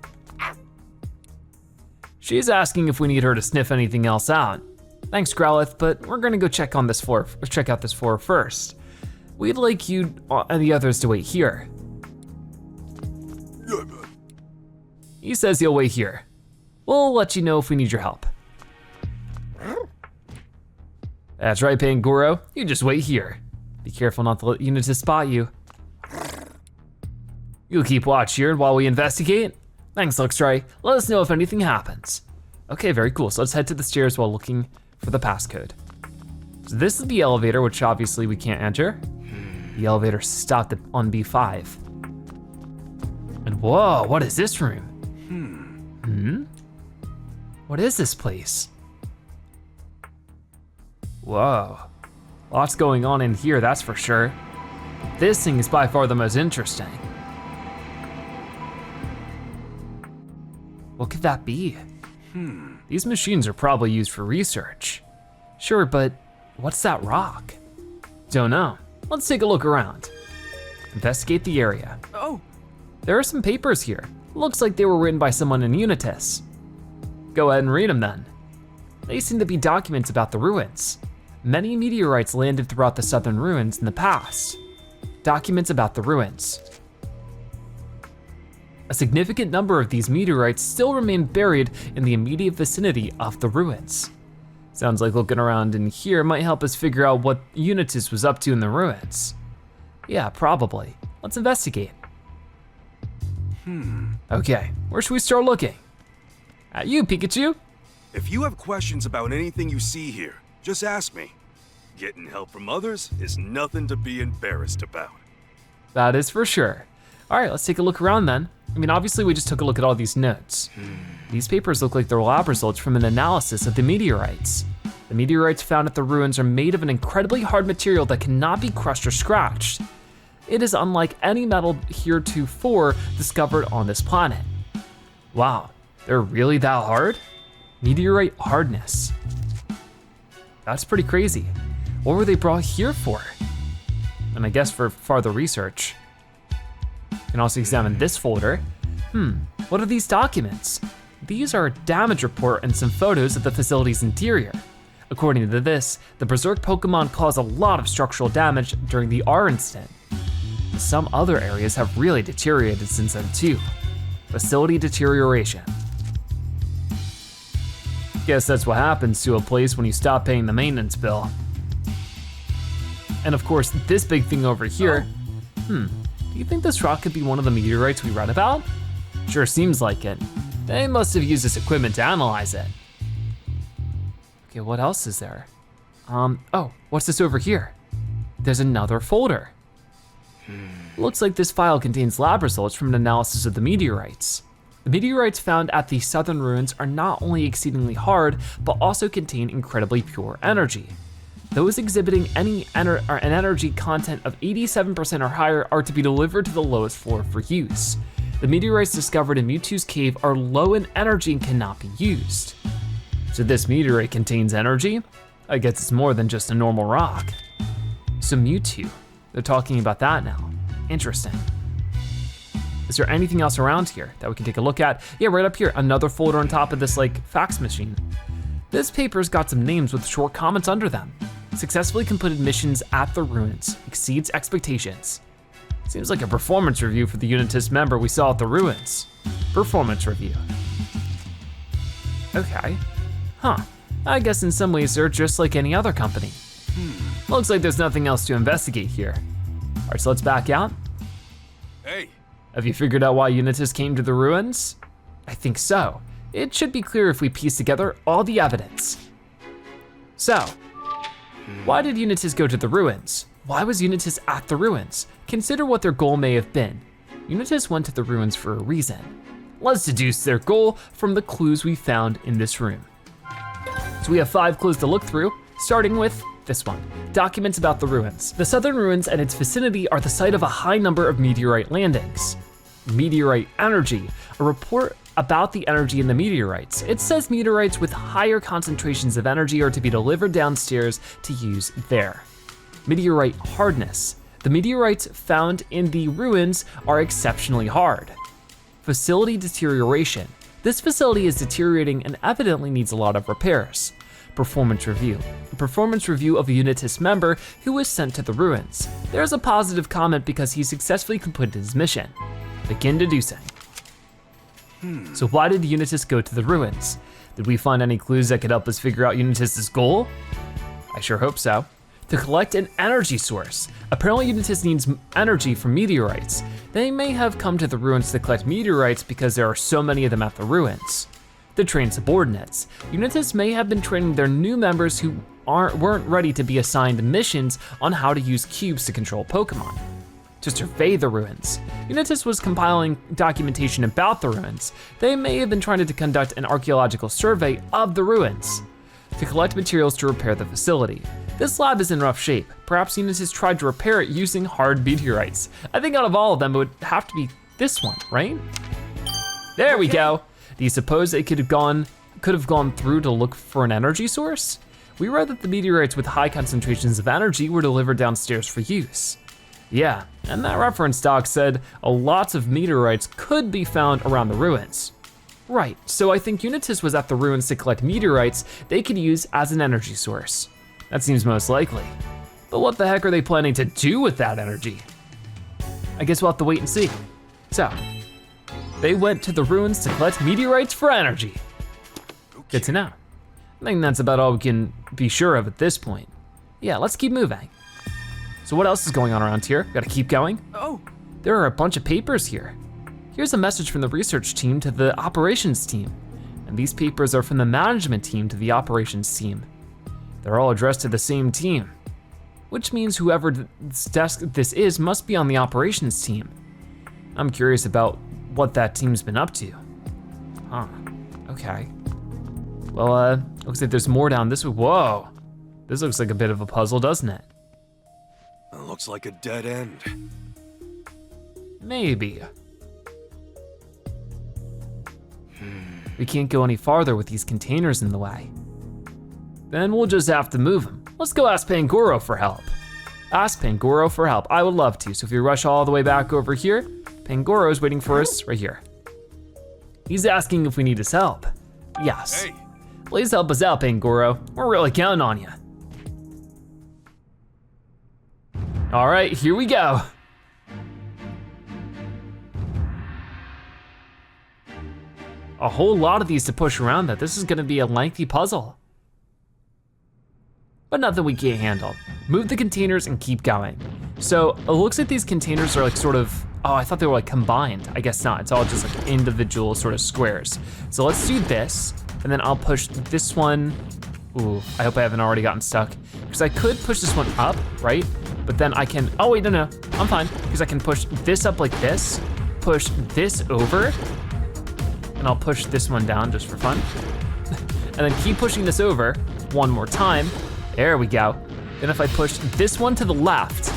Speaker 1: She's asking if we need her to sniff anything else out. Thanks, Growlithe, but we're gonna go check out this floor first. We'd like you and the others to wait here. He says he'll wait here. We'll let you know if we need your help. That's right, Pangoro, you just wait here. Be careful not to let Unitas spot you. You'll keep watch here while we investigate? Thanks, Luxray. Let us know if anything happens. Okay, very cool. So let's head to the stairs while looking for the passcode. So this is the elevator, which obviously we can't enter. The elevator stopped on B5. And whoa, what is this room? What is this place? Whoa, lots going on in here, that's for sure. This thing is by far the most interesting. What could that be? These machines are probably used for research. Sure, but what's that rock? Don't know. Let's take a look around. Investigate the area.
Speaker 6: Oh,
Speaker 1: There are some papers here. Looks like they were written by someone in Unitas. Go ahead and read them then. They seem to be documents about the ruins. Many meteorites landed throughout the southern ruins in the past. Documents about the ruins. A significant number of these meteorites still remain buried in the immediate vicinity of the ruins. Sounds like looking around in here might help us figure out what Unitas was up to in the ruins. Yeah, probably. Let's investigate. Okay, where should we start looking? At you, Pikachu.
Speaker 2: If you have questions about anything you see here, just ask me. Getting help from others is nothing to be embarrassed about.
Speaker 1: That is for sure. All right, let's take a look around then. I mean, obviously we just took a look at all these notes. These papers look like they're lab results from an analysis of the meteorites. The meteorites found at the ruins are made of an incredibly hard material that cannot be crushed or scratched. It is unlike any metal heretofore discovered on this planet. Wow, they're really that hard? Meteorite hardness. That's pretty crazy. What were they brought here for? And I guess for farther research. You can also examine this folder. What are these documents? these are a damage report and some photos of the facility's interior. According to this, the Berserk Pokemon caused a lot of structural damage during the R incident. Some other areas have really deteriorated since then too. Facility deterioration. Guess that's what happens to a place when you stop paying the maintenance bill. And of course, this big thing over here. Do you think this rock could be one of the meteorites we read about? Sure seems like it. They must have used this equipment to analyze it. Okay, what else is there? Oh, what's this over here? There's another folder. Looks like this file contains lab results from an analysis of the meteorites. The meteorites found at the southern ruins are not only exceedingly hard, but also contain incredibly pure energy. Those exhibiting an energy content of 87% or higher are to be delivered to the lowest floor for use. The meteorites discovered in Mewtwo's cave are low in energy and cannot be used. So this meteorite contains energy? I guess it's more than just a normal rock. So Mewtwo, they're talking about that now. Interesting. Is there anything else around here that we can take a look at? Yeah, right up here, another folder on top of this fax machine. This paper's got some names with short comments under them. Successfully completed missions at the ruins, exceeds expectations. Seems like a performance review for the Unitas member we saw at the ruins. Performance review. Okay, I guess in some ways they're just like any other company. Looks like there's nothing else to investigate here. All right, so let's back out.
Speaker 2: Hey,
Speaker 1: Have you figured out why Unitas came to the ruins? I think so. It should be clear if we piece together all the evidence. So, why did Unitas go to the ruins? Why was Unitas at the ruins? Consider what their goal may have been. Unitas went to the ruins for a reason. Let's deduce their goal from the clues we found in this room. So we have 5 clues to look through, starting with this one, documents about the ruins. The southern ruins and its vicinity are the site of a high number of meteorite landings. Meteorite energy, a report about the energy in the meteorites. It says meteorites with higher concentrations of energy are to be delivered downstairs to use there. Meteorite hardness. The meteorites found in the ruins are exceptionally hard. Facility deterioration. This facility is deteriorating and evidently needs a lot of repairs. Performance review. A performance review of a Unitas member who was sent to the ruins. There's a positive comment because he successfully completed his mission. Begin deducing. So why did Unitas go to the ruins? Did we find any clues that could help us figure out Unitas' goal? I sure hope so. To collect an energy source. Apparently Unitas needs energy from meteorites. They may have come to the ruins to collect meteorites because there are so many of them at the ruins. To train subordinates. Unitas may have been training their new members who weren't ready to be assigned missions on how to use cubes to control Pokemon. To survey the ruins. Unitas was compiling documentation about the ruins. They may have been trying to conduct an archaeological survey of the ruins. To collect materials to repair the facility. This lab is in rough shape. Perhaps Unitas tried to repair it using hard meteorites. I think out of all of them, it would have to be this one, right? There we go. Do you suppose it could have gone through to look for an energy source? We read that the meteorites with high concentrations of energy were delivered downstairs for use. Yeah, and that reference doc said lots of meteorites could be found around the ruins. Right, so I think Unitas was at the ruins to collect meteorites they could use as an energy source. That seems most likely. But what the heck are they planning to do with that energy? I guess we'll have to wait and see. So, they went to the ruins to collect meteorites for energy. Good to know. I think that's about all we can be sure of at this point. Yeah, let's keep moving. So what else is going on around here? Gotta keep going? Oh, there are a bunch of papers here. Here's a message from the research team to the operations team. And these papers are from the management team to the operations team. They're all addressed to the same team, which means whoever's desk this is must be on the operations team. I'm curious about what that team's been up to. Huh, okay. Well, looks like there's more down this way. Whoa, this looks like a bit of a puzzle, doesn't it?
Speaker 2: it looks like a dead end.
Speaker 1: Maybe. We can't go any farther with these containers in the way. Then we'll just have to move them. Let's go ask Pangoro for help. Ask Pangoro for help. I would love to. So if you rush all the way back over here, Pangoro is waiting for us right here. He's asking if we need his help. Yes.
Speaker 2: Hey,
Speaker 1: Please help us out, Pangoro. We're really counting on you. All right, here we go. A whole lot of these to push around that. This is gonna be a lengthy puzzle. But nothing we can't handle. Move the containers and keep going. So it looks like these containers are like sort of, oh, I thought they were like combined. I guess not, it's all just like individual sort of squares. So let's do this, and then I'll push this one. Ooh, I hope I haven't already gotten stuck. Because I could push this one up, right? But then I can, oh wait, no, I'm fine. Because I can push this up like this, push this over, and I'll push this one down just for fun. And then keep pushing this over one more time. There we go. Then if I push this one to the left,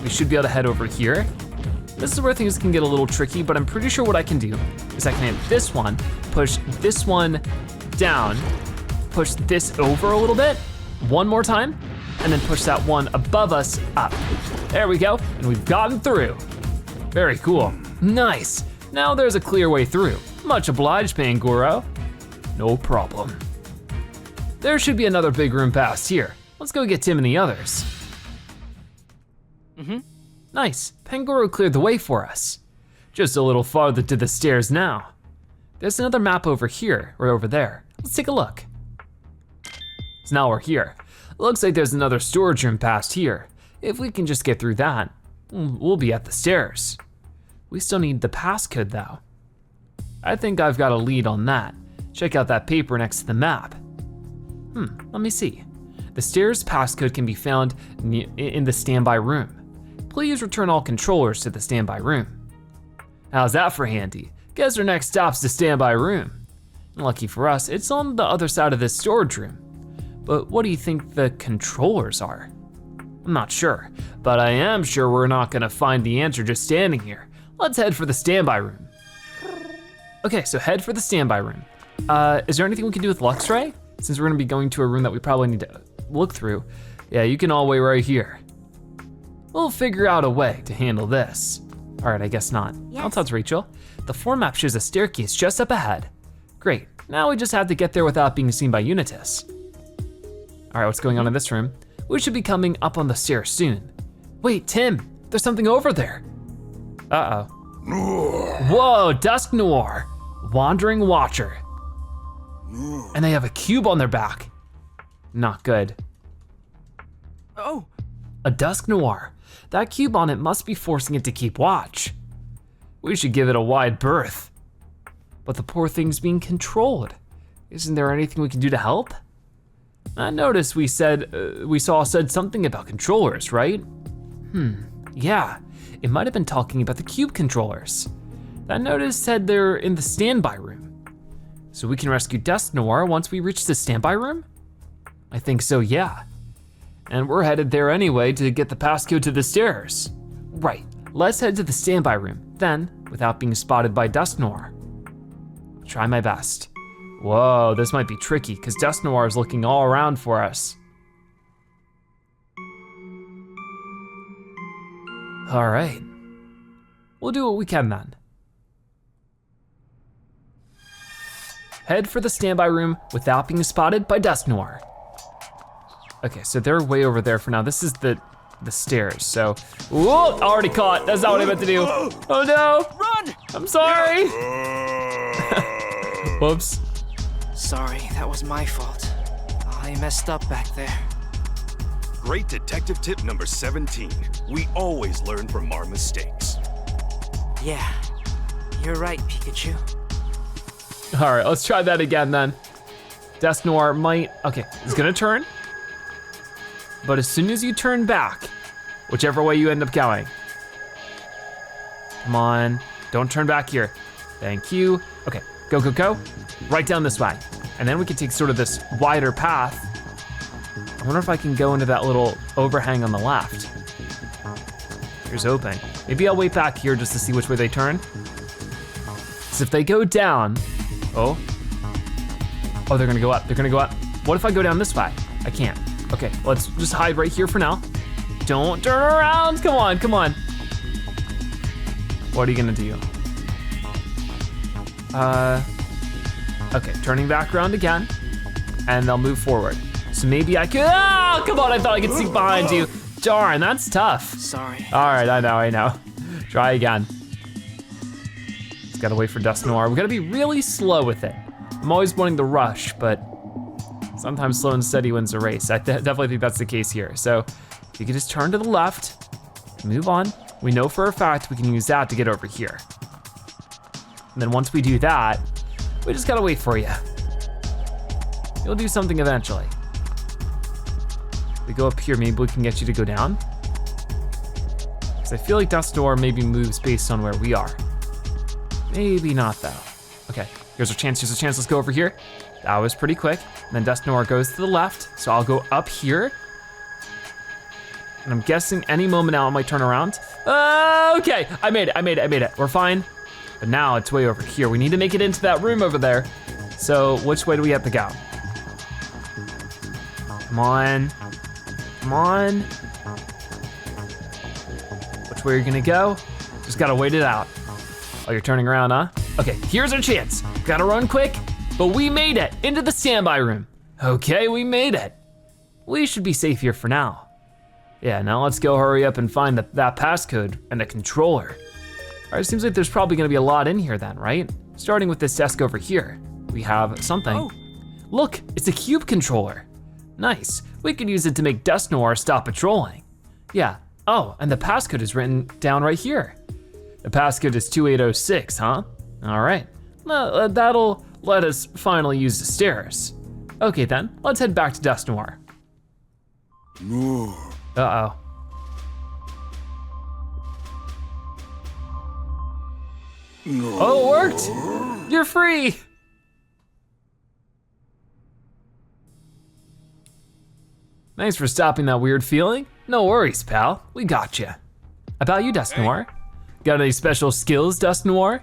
Speaker 1: we should be able to head over here. This is where things can get a little tricky, but I'm pretty sure what I can do is I can hit this one, push this one down, push this over a little bit, one more time, and then push that one above us up. There we go, and we've gotten through. Very cool, nice. Now there's a clear way through. Much obliged, Pangoro. No problem. There should be another big room past here. Let's go get Tim and the others. Nice, Pangoro cleared the way for us. Just a little farther to the stairs now. There's another map over here, or over there. Let's take a look. So now we're here. Looks like there's another storage room past here. If we can just get through that, we'll be at the stairs. We still need the passcode though. I think I've got a lead on that. Check out that paper next to the map. Let me see. The stairs passcode can be found in the standby room. Please return all controllers to the standby room. How's that for handy? Guess our next stop's the standby room. Lucky for us, it's on the other side of this storage room. But what do you think the controllers are? I'm not sure, but I am sure we're not gonna find the answer just standing here. Let's head for the standby room. Okay, so head for the standby room. Is there anything we can do with Luxray? Since we're gonna be going to a room that we probably need to look through. Yeah, you can all wait right here. We'll figure out a way to handle this. All right, I guess not.
Speaker 5: Yes.
Speaker 1: I'll touch Rachel. The floor map shows a staircase just up ahead. Great, now we just have to get there without being seen by Unitas. All right, what's going on in this room? We should be coming up on the stairs soon. Wait, Tim, there's something over there. Uh-oh. Whoa, Dusknoir, Wandering Watcher. And they have a cube on their back. Not good.
Speaker 6: Oh,
Speaker 1: A Dusknoir. That cube on it must be forcing it to keep watch. We should give it a wide berth. But the poor thing's being controlled. Isn't there anything we can do to help? I noticed we said something about controllers, right? Yeah, it might have been talking about the cube controllers. That notice said they're in the standby room. So we can rescue Dusknoir once we reach the standby room? I think so, yeah. And we're headed there anyway to get the passcode to the stairs. Right, let's head to the standby room, then, without being spotted by Dusknoir. Try my best. Whoa, this might be tricky, because Dusknoir is looking all around for us. All right, we'll do what we can then. Head for the standby room without being spotted by Dusknoir. Okay, so they're way over there for now. This is the stairs, so. Whoa, already caught, that's not what I meant to do. Oh no,
Speaker 6: run!
Speaker 1: I'm sorry. Whoops.
Speaker 8: Sorry, that was my fault. I messed up back there.
Speaker 2: great detective tip number 17. We always learn from our mistakes.
Speaker 8: Yeah, you're right, Pikachu.
Speaker 1: All right, let's try that again then. Dusknoir might, okay, he's gonna turn. But as soon as you turn back, whichever way you end up going. Come on, don't turn back here. Thank you. Okay, go, go, go. Right down this way. And then we can take sort of this wider path. I wonder if I can go into that little overhang on the left. Here's hoping. Maybe I'll wait back here just to see which way they turn. So if they go down, oh, they're gonna go up, they're gonna go up. What if I go down this way? I can't. Okay, let's just hide right here for now. Don't turn around, come on, come on. What are you gonna do? Okay, turning back around again, and they'll move forward. So maybe I could, oh, come on, I thought I could sneak behind you. Darn, that's tough.
Speaker 8: Sorry.
Speaker 1: All right, I know. Try again. Just gotta wait for Dusknoir. We gotta be really slow with it. I'm always wanting to rush, but sometimes slow and steady wins a race. I definitely think that's the case here. So if you could just turn to the left, move on. We know for a fact we can use that to get over here. And then once we do that, we just gotta wait for you. You'll do something eventually. We go up here, maybe we can get you to go down. Because I feel like Dusknoir maybe moves based on where we are. Maybe not though. Okay, here's a chance, let's go over here. That was pretty quick. And then Dusknoir goes to the left, so I'll go up here. And I'm guessing any moment now I might turn around. Okay, I made it, we're fine. But now it's way over here. We need to make it into that room over there. So which way do we have to go? Come on. Which way are you gonna go? Just gotta wait it out. Oh, you're turning around, huh? Okay, here's our chance. Gotta run quick, but we made it into the standby room. Okay, we made it. We should be safe here for now. Yeah, now let's go hurry up and find that passcode and the controller. All right, seems like there's probably gonna be a lot in here then, right? Starting with this desk over here, we have something. Oh. Look, it's a cube controller. Nice, we could use it to make Dusknoir stop patrolling. Yeah, oh, and the passcode is written down right here. The passcode is 2806, huh? All right, that'll let us finally use the stairs. Okay then, let's head back to Dusknoir. Uh-oh. Oh, it worked! You're free! Thanks for stopping that weird feeling. No worries, pal, we got you. About you, Dusknoir? Got any special skills, Dusknoir?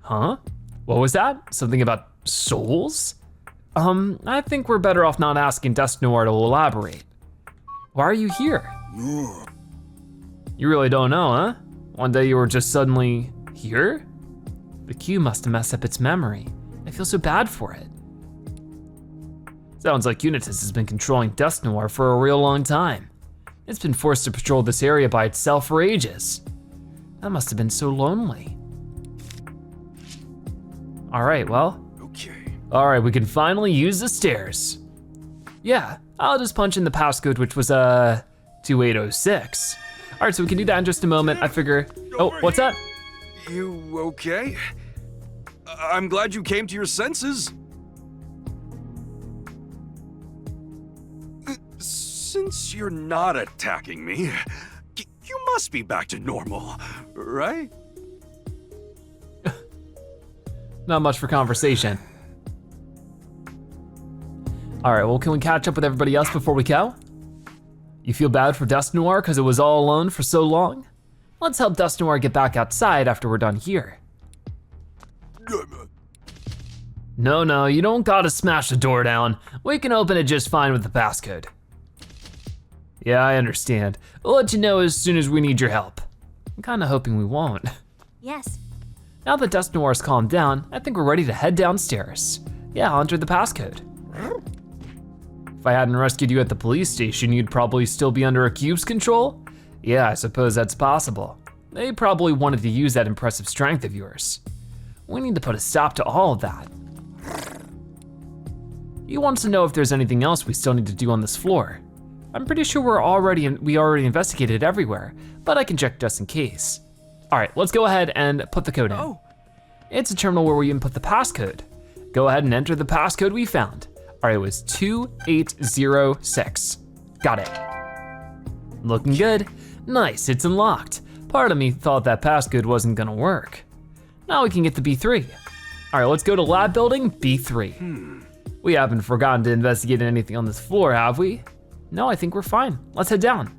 Speaker 1: Huh? What was that? Something about souls? I think we're better off not asking Dusknoir to elaborate. Why are you here? You really don't know, huh? One day you were just suddenly here? The cube must have messed up its memory. I feel so bad for it. Sounds like Unitas has been controlling Dusknoir for a real long time. It's been forced to patrol this area by itself for ages. That must have been so lonely. All right, well.
Speaker 2: Okay.
Speaker 1: All right, we can finally use the stairs. Yeah, I'll just punch in the passcode, which was 2806. All right, so we can do that in just a moment. I figure, oh, what's that?
Speaker 2: You okay? I'm glad you came to your senses. Since you're not attacking me, you must be back to normal, right?
Speaker 1: Not much for conversation. All right, well, can we catch up with everybody else before we go? You feel bad for Dusknoir because it was all alone for so long? Let's help Dusknoir get back outside after we're done here. No, you don't gotta smash the door down. We can open it just fine with the passcode. Yeah, I understand. We'll let you know as soon as we need your help. I'm kinda hoping we won't.
Speaker 9: Yes.
Speaker 1: Now that Dusknoir's calmed down, I think we're ready to head downstairs. Yeah, I'll enter the passcode. If I hadn't rescued you at the police station, you'd probably still be under a cube's control? Yeah, I suppose that's possible. They probably wanted to use that impressive strength of yours. We need to put a stop to all of that. You want to know if there's anything else we still need to do on this floor. I'm pretty sure we already investigated everywhere, but I can check just in case. All right, let's go ahead and put the code in.
Speaker 6: Oh.
Speaker 1: It's a terminal where we input the passcode. Go ahead and enter the passcode we found. All right, it was 2806. Got it. Looking good. Nice, it's unlocked. Part of me thought that passcode wasn't gonna work. Now we can get to B3. All right, let's go to lab building B3. We haven't forgotten to investigate anything on this floor, have we? No, I think we're fine. Let's head down.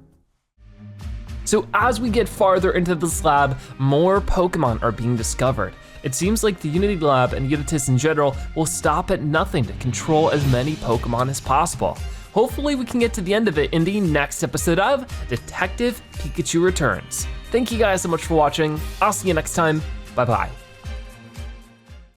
Speaker 1: So as we get farther into this lab, more Pokemon are being discovered. It seems like the Unity Lab and Unitas in general will stop at nothing to control as many Pokemon as possible. Hopefully we can get to the end of it in the next episode of Detective Pikachu Returns. Thank you guys so much for watching. I'll see you next time. Bye-bye.